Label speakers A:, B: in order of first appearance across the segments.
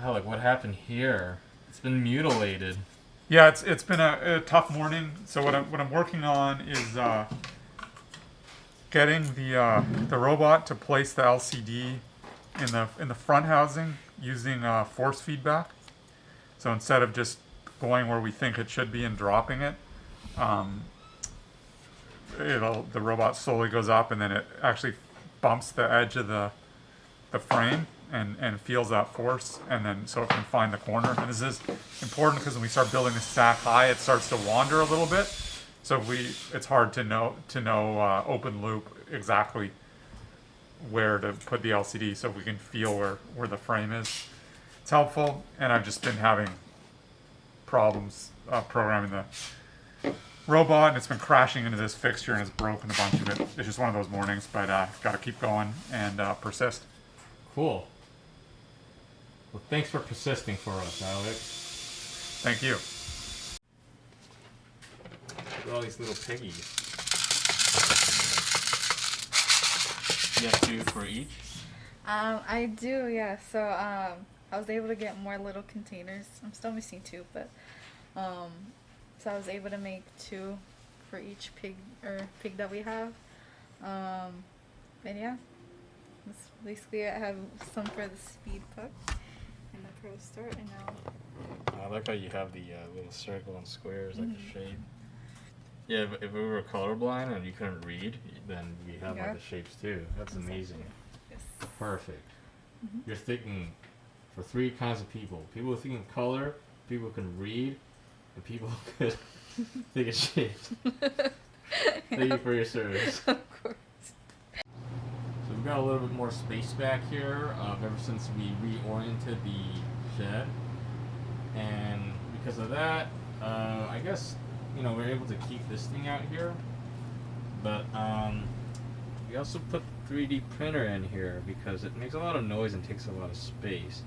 A: Oh, like what happened here? It's been mutilated.
B: Yeah, it's been a tough morning. So what I'm working on is getting the robot to place the LCD in the front housing using force feedback. So instead of just going where we think it should be and dropping it, um, the robot slowly goes up and then it actually bumps the edge of the frame and feels that force, and then so it can find the corner. And this is important because when we start building the stack high, it starts to wander a little bit. So it's hard to know open loop exactly where to put the LCD. So we can feel where the frame is. It's helpful, and I've just been having problems programming the robot, and it's been crashing into this fixture and it's broken a bunch of it. It's just one of those mornings, but got to keep going and persist.
A: Cool. Well, thanks for persisting for us, Alex.
B: Thank you.
A: Look at all these little piggies. You have two for each?
C: I do, yeah. So, I was able to get more little containers. I'm still missing two, but, so I was able to make two for each pig that we have. And yeah, that's basically it. I have some for the speed puck and the pro start, and now.
A: I like how you have the little circle and squares, like the shape. Yeah, if we were colorblind and you couldn't read, then we have like the shapes too. That's amazing.
C: Yes.
A: Perfect. You're thinking for three kinds of people. People who think in color, people who can read, and people who could think of shapes. Thank you for your service.
C: Of course.
A: So we've got a little bit more space back here ever since we reoriented the shed. And because of that, I guess, we're able to keep this thing out here. But we also put 3D printer in here because it makes a lot of noise and takes a lot of space.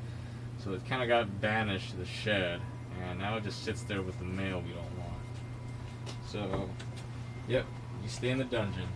A: So it kind of got banished to the shed, and now it just sits there with the mail we don't want. So, yep, you stay in the dungeon.